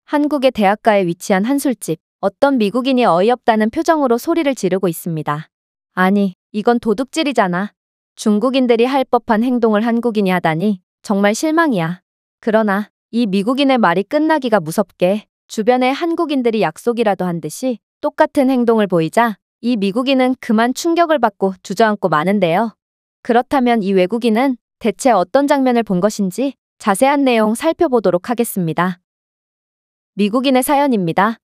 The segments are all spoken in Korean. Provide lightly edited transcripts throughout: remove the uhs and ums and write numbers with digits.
한국의 대학가에 위치한 한 술집. 어떤 미국인이 어이없다는 표정으로 소리를 지르고 있습니다. 아니, 이건 도둑질이잖아. 중국인들이 할 법한 행동을 한국인이 하다니 정말 실망이야. 그러나 이 미국인의 말이 끝나기가 무섭게 주변의 한국인들이 약속이라도 한 듯이 똑같은 행동을 보이자 이 미국인은 그만 충격을 받고 주저앉고 마는데요. 그렇다면 이 외국인은 대체 어떤 장면을 본 것인지 자세한 내용 살펴보도록 하겠습니다. 미국인의 사연입니다.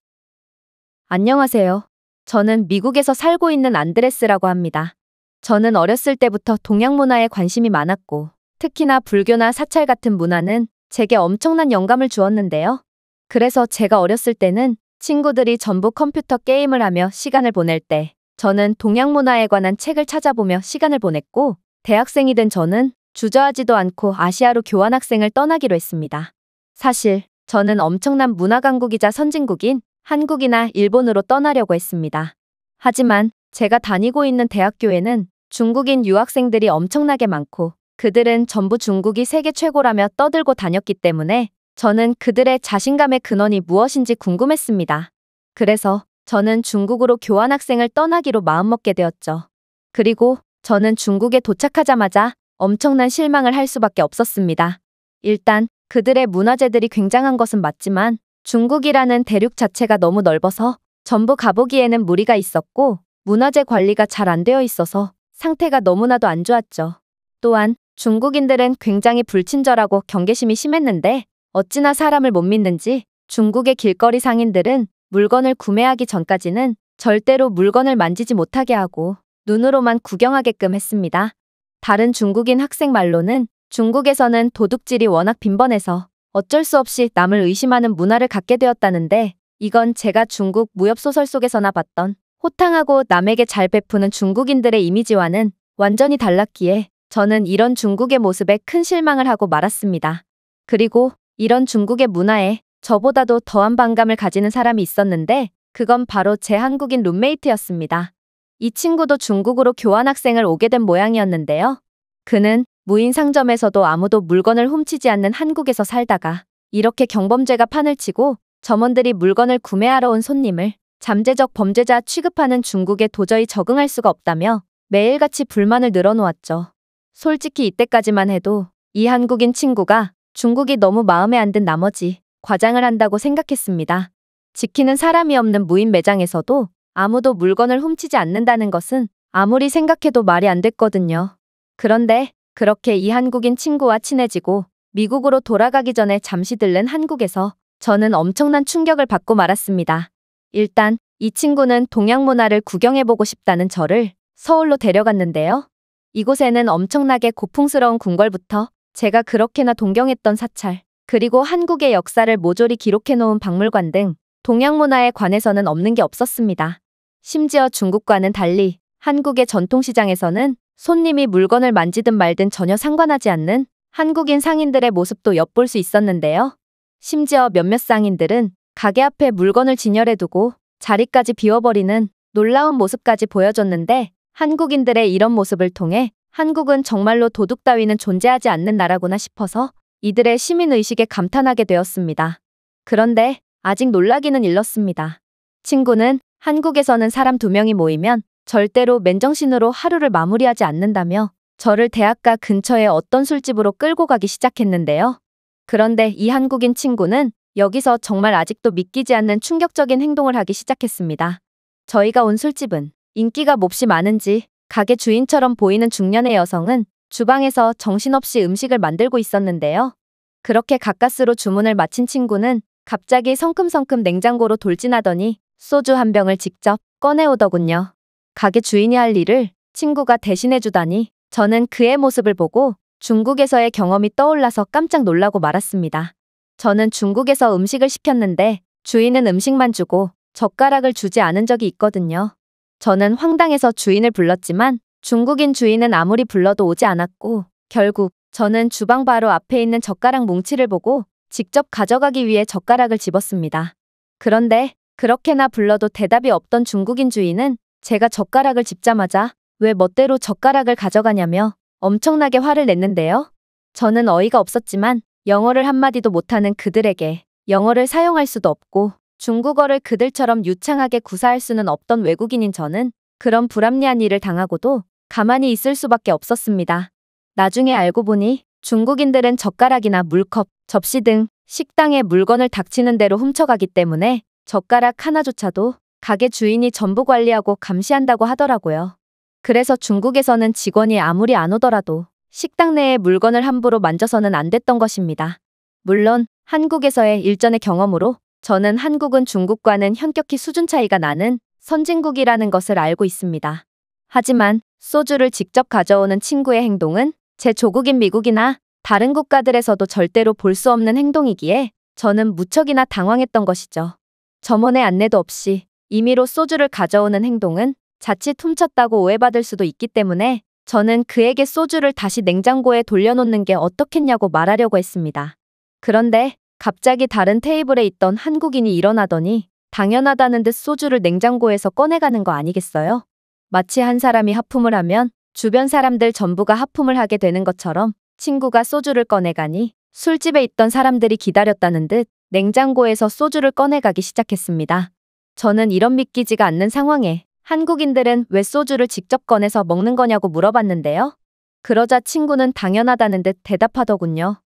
안녕하세요. 저는 미국에서 살고 있는 안드레스라고 합니다. 저는 어렸을 때부터 동양 문화에 관심이 많았고 특히나 불교나 사찰 같은 문화는 제게 엄청난 영감을 주었는데요. 그래서 제가 어렸을 때는 친구들이 전부 컴퓨터 게임을 하며 시간을 보낼 때 저는 동양 문화에 관한 책을 찾아보며 시간을 보냈고 대학생이 된 저는 주저하지도 않고 아시아로 교환학생을 떠나기로 했습니다. 사실 저는 엄청난 문화 강국이자 선진국인 한국이나 일본으로 떠나려고 했습니다. 하지만 제가 다니고 있는 대학교에는 중국인 유학생들이 엄청나게 많고 그들은 전부 중국이 세계 최고라며 떠들고 다녔기 때문에 저는 그들의 자신감의 근원이 무엇인지 궁금했습니다. 그래서 저는 중국으로 교환학생을 떠나기로 마음먹게 되었죠. 그리고 저는 중국에 도착하자마자 엄청난 실망을 할 수밖에 없었습니다. 일단 그들의 문화재들이 굉장한 것은 맞지만 중국이라는 대륙 자체가 너무 넓어서 전부 가보기에는 무리가 있었고 문화재 관리가 잘 안 되어 있어서 상태가 너무나도 안 좋았죠. 또한 중국인들은 굉장히 불친절하고 경계심이 심했는데 어찌나 사람을 못 믿는지 중국의 길거리 상인들은 물건을 구매하기 전까지는 절대로 물건을 만지지 못하게 하고 눈으로만 구경하게끔 했습니다. 다른 중국인 학생 말로는 중국에서는 도둑질이 워낙 빈번해서 어쩔 수 없이 남을 의심하는 문화를 갖게 되었다는데 이건 제가 중국 무협소설 속에서나 봤던 호탕하고 남에게 잘 베푸는 중국인들의 이미지와는 완전히 달랐기에 저는 이런 중국의 모습에 큰 실망을 하고 말았습니다. 그리고 이런 중국의 문화에 저보다도 더한 반감을 가지는 사람이 있었는데 그건 바로 제 한국인 룸메이트였습니다. 이 친구도 중국으로 교환학생을 오게 된 모양이었는데요. 그는 무인 상점에서도 아무도 물건을 훔치지 않는 한국에서 살다가 이렇게 경범죄가 판을 치고 점원들이 물건을 구매하러 온 손님을 잠재적 범죄자 취급하는 중국에 도저히 적응할 수가 없다며 매일같이 불만을 늘어놓았죠. 솔직히 이때까지만 해도 이 한국인 친구가 중국이 너무 마음에 안 든 나머지 과장을 한다고 생각했습니다. 지키는 사람이 없는 무인 매장에서도 아무도 물건을 훔치지 않는다는 것은 아무리 생각해도 말이 안 됐거든요. 그런데 그렇게 이 한국인 친구와 친해지고 미국으로 돌아가기 전에 잠시 들른 한국에서 저는 엄청난 충격을 받고 말았습니다. 일단 이 친구는 동양 문화를 구경해보고 싶다는 저를 서울로 데려갔는데요. 이곳에는 엄청나게 고풍스러운 궁궐부터 제가 그렇게나 동경했던 사찰, 그리고 한국의 역사를 모조리 기록해놓은 박물관 등 동양 문화에 관해서는 없는 게 없었습니다. 심지어 중국과는 달리 한국의 전통시장에서는 손님이 물건을 만지든 말든 전혀 상관하지 않는 한국인 상인들의 모습도 엿볼 수 있었는데요. 심지어 몇몇 상인들은 가게 앞에 물건을 진열해두고 자리까지 비워버리는 놀라운 모습까지 보여줬는데 한국인들의 이런 모습을 통해 한국은 정말로 도둑 따위는 존재하지 않는 나라구나 싶어서 이들의 시민의식에 감탄하게 되었습니다. 그런데 아직 놀라기는 일렀습니다. 친구는 한국에서는 사람 2명이 모이면 절대로 맨정신으로 하루를 마무리하지 않는다며 저를 대학가 근처의 어떤 술집으로 끌고 가기 시작했는데요. 그런데 이 한국인 친구는 여기서 정말 아직도 믿기지 않는 충격적인 행동을 하기 시작했습니다. 저희가 온 술집은 인기가 몹시 많은지 가게 주인처럼 보이는 중년의 여성은 주방에서 정신없이 음식을 만들고 있었는데요. 그렇게 가까스로 주문을 마친 친구는 갑자기 성큼성큼 냉장고로 돌진하더니 소주 한 병을 직접 꺼내오더군요. 가게 주인이 할 일을 친구가 대신해주다니 저는 그의 모습을 보고 중국에서의 경험이 떠올라서 깜짝 놀라고 말았습니다. 저는 중국에서 음식을 시켰는데 주인은 음식만 주고 젓가락을 주지 않은 적이 있거든요. 저는 황당해서 주인을 불렀지만 중국인 주인은 아무리 불러도 오지 않았고 결국 저는 주방 바로 앞에 있는 젓가락 뭉치를 보고 직접 가져가기 위해 젓가락을 집었습니다. 그런데 그렇게나 불러도 대답이 없던 중국인 주인은 제가 젓가락을 집자마자 왜 멋대로 젓가락을 가져가냐며 엄청나게 화를 냈는데요. 저는 어이가 없었지만 영어를 한마디도 못하는 그들에게 영어를 사용할 수도 없고 중국어를 그들처럼 유창하게 구사할 수는 없던 외국인인 저는 그런 불합리한 일을 당하고도 가만히 있을 수밖에 없었습니다. 나중에 알고 보니 중국인들은 젓가락이나 물컵, 접시 등 식당에 물건을 닥치는 대로 훔쳐가기 때문에 젓가락 하나조차도 가게 주인이 전부 관리하고 감시한다고 하더라고요. 그래서 중국에서는 직원이 아무리 안 오더라도 식당 내의 물건을 함부로 만져서는 안 됐던 것입니다. 물론 한국에서의 일전의 경험으로 저는 한국은 중국과는 현격히 수준 차이가 나는 선진국이라는 것을 알고 있습니다. 하지만 소주를 직접 가져오는 친구의 행동은 제 조국인 미국이나 다른 국가들에서도 절대로 볼 수 없는 행동이기에 저는 무척이나 당황했던 것이죠. 점원의 안내도 없이 임의로 소주를 가져오는 행동은 자칫 훔쳤다고 오해받을 수도 있기 때문에 저는 그에게 소주를 다시 냉장고에 돌려놓는 게 어떻겠냐고 말하려고 했습니다. 그런데 갑자기 다른 테이블에 있던 한국인이 일어나더니 당연하다는 듯 소주를 냉장고에서 꺼내가는 거 아니겠어요? 마치 한 사람이 하품을 하면 주변 사람들 전부가 하품을 하게 되는 것처럼 친구가 소주를 꺼내가니 술집에 있던 사람들이 기다렸다는 듯 냉장고에서 소주를 꺼내가기 시작했습니다. 저는 이런 믿기지가 않는 상황에 한국인들은 왜 소주를 직접 꺼내서 먹는 거냐고 물어봤는데요. 그러자 친구는 당연하다는 듯 대답하더군요.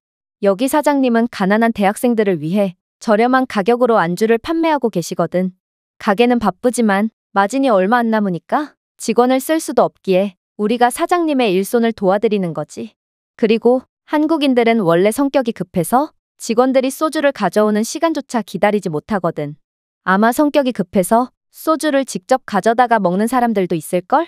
여기 사장님은 가난한 대학생들을 위해 저렴한 가격으로 안주를 판매하고 계시거든. 가게는 바쁘지만 마진이 얼마 안 남으니까 직원을 쓸 수도 없기에 우리가 사장님의 일손을 도와드리는 거지. 그리고 한국인들은 원래 성격이 급해서 직원들이 소주를 가져오는 시간조차 기다리지 못하거든. 아마 성격이 급해서 소주를 직접 가져다가 먹는 사람들도 있을걸?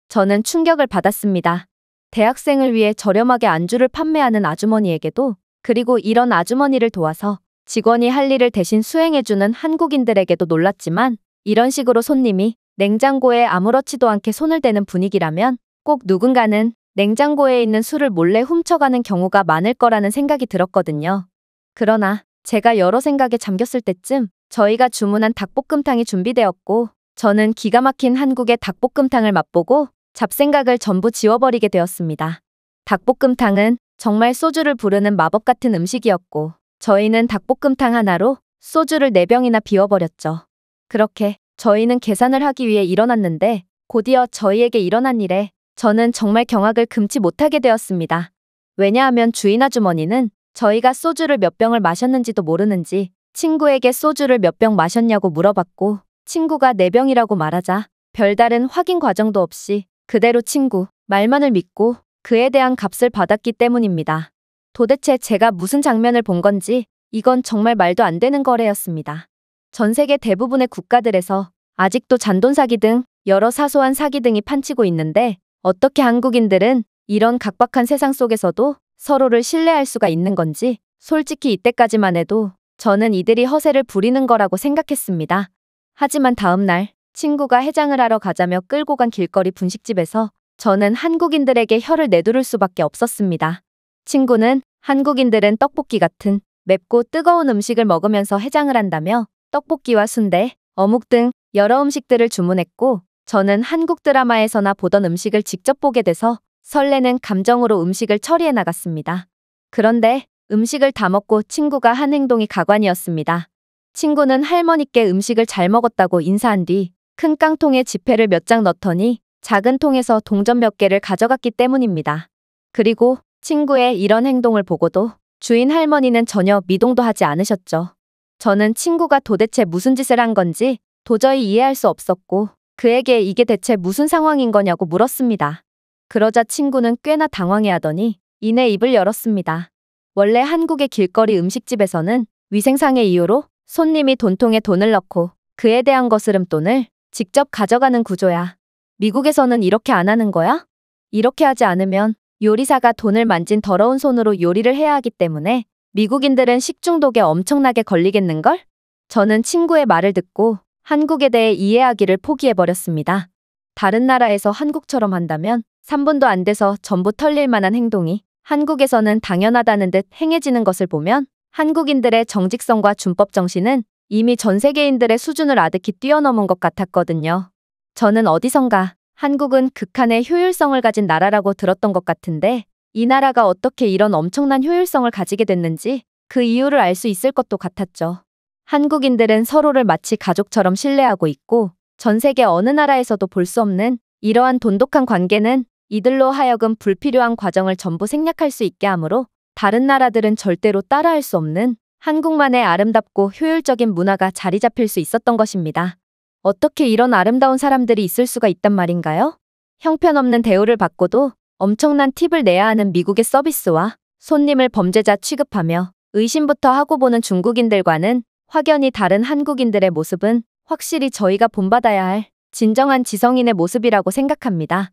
저는 충격을 받았습니다. 대학생을 위해 저렴하게 안주를 판매하는 아주머니에게도 그리고 이런 아주머니를 도와서 직원이 할 일을 대신 수행해주는 한국인들에게도 놀랐지만 이런 식으로 손님이 냉장고에 아무렇지도 않게 손을 대는 분위기라면 꼭 누군가는 냉장고에 있는 술을 몰래 훔쳐가는 경우가 많을 거라는 생각이 들었거든요. 그러나 제가 여러 생각에 잠겼을 때쯤 저희가 주문한 닭볶음탕이 준비되었고 저는 기가 막힌 한국의 닭볶음탕을 맛보고 잡생각을 전부 지워버리게 되었습니다. 닭볶음탕은 정말 소주를 부르는 마법 같은 음식이었고 저희는 닭볶음탕 하나로 소주를 4병이나 비워버렸죠. 그렇게 저희는 계산을 하기 위해 일어났는데 곧이어 저희에게 일어난 일에 저는 정말 경악을 금치 못하게 되었습니다. 왜냐하면 주인 아주머니는 저희가 소주를 몇 병을 마셨는지도 모르는지 친구에게 소주를 몇 병 마셨냐고 물어봤고 친구가 4병이라고 말하자 별다른 확인 과정도 없이 그대로 친구 말만을 믿고 그에 대한 값을 받았기 때문입니다. 도대체 제가 무슨 장면을 본 건지 이건 정말 말도 안 되는 거래였습니다. 전 세계 대부분의 국가들에서 아직도 잔돈 사기 등 여러 사소한 사기 등이 판치고 있는데 어떻게 한국인들은 이런 각박한 세상 속에서도 서로를 신뢰할 수가 있는 건지 솔직히 이때까지만 해도 저는 이들이 허세를 부리는 거라고 생각했습니다. 하지만 다음 날 친구가 해장을 하러 가자며 끌고 간 길거리 분식집에서 저는 한국인들에게 혀를 내두를 수밖에 없었습니다. 친구는 한국인들은 떡볶이 같은 맵고 뜨거운 음식을 먹으면서 해장을 한다며 떡볶이와 순대, 어묵 등 여러 음식들을 주문했고 저는 한국 드라마에서나 보던 음식을 직접 보게 돼서 설레는 감정으로 음식을 처리해 나갔습니다. 그런데 음식을 다 먹고 친구가 한 행동이 가관이었습니다. 친구는 할머니께 음식을 잘 먹었다고 인사한 뒤 큰 깡통에 지폐를 몇 장 넣더니 작은 통에서 동전 몇 개를 가져갔기 때문입니다. 그리고 친구의 이런 행동을 보고도 주인 할머니는 전혀 미동도 하지 않으셨죠. 저는 친구가 도대체 무슨 짓을 한 건지 도저히 이해할 수 없었고 그에게 이게 대체 무슨 상황인 거냐고 물었습니다. 그러자 친구는 꽤나 당황해하더니 이내 입을 열었습니다. 원래 한국의 길거리 음식집에서는 위생상의 이유로 손님이 돈통에 돈을 넣고 그에 대한 거스름돈을 직접 가져가는 구조야. 미국에서는 이렇게 안 하는 거야? 이렇게 하지 않으면 요리사가 돈을 만진 더러운 손으로 요리를 해야 하기 때문에 미국인들은 식중독에 엄청나게 걸리겠는걸? 저는 친구의 말을 듣고 한국에 대해 이해하기를 포기해버렸습니다. 다른 나라에서 한국처럼 한다면 3분도 안 돼서 전부 털릴 만한 행동이 한국에서는 당연하다는 듯 행해지는 것을 보면 한국인들의 정직성과 준법 정신은 이미 전 세계인들의 수준을 아득히 뛰어넘은 것 같았거든요. 저는 어디선가 한국은 극한의 효율성을 가진 나라라고 들었던 것 같은데 이 나라가 어떻게 이런 엄청난 효율성을 가지게 됐는지 그 이유를 알 수 있을 것도 같았죠. 한국인들은 서로를 마치 가족처럼 신뢰하고 있고 전 세계 어느 나라에서도 볼 수 없는 이러한 돈독한 관계는 이들로 하여금 불필요한 과정을 전부 생략할 수 있게 하므로 다른 나라들은 절대로 따라할 수 없는 한국만의 아름답고 효율적인 문화가 자리 잡힐 수 있었던 것입니다. 어떻게 이런 아름다운 사람들이 있을 수가 있단 말인가요? 형편없는 대우를 받고도 엄청난 팁을 내야 하는 미국의 서비스와 손님을 범죄자 취급하며 의심부터 하고 보는 중국인들과는 확연히 다른 한국인들의 모습은 확실히 저희가 본받아야 할 진정한 지성인의 모습이라고 생각합니다.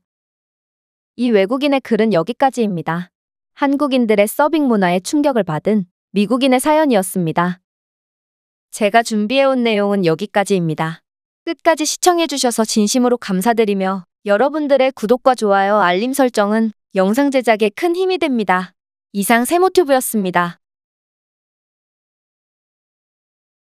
이 외국인의 글은 여기까지입니다. 한국인들의 서빙 문화에 충격을 받은 미국인의 사연이었습니다. 제가 준비해온 내용은 여기까지입니다. 끝까지 시청해주셔서 진심으로 감사드리며 여러분들의 구독과 좋아요, 알림 설정은 영상 제작에 큰 힘이 됩니다. 이상 세모튜브였습니다.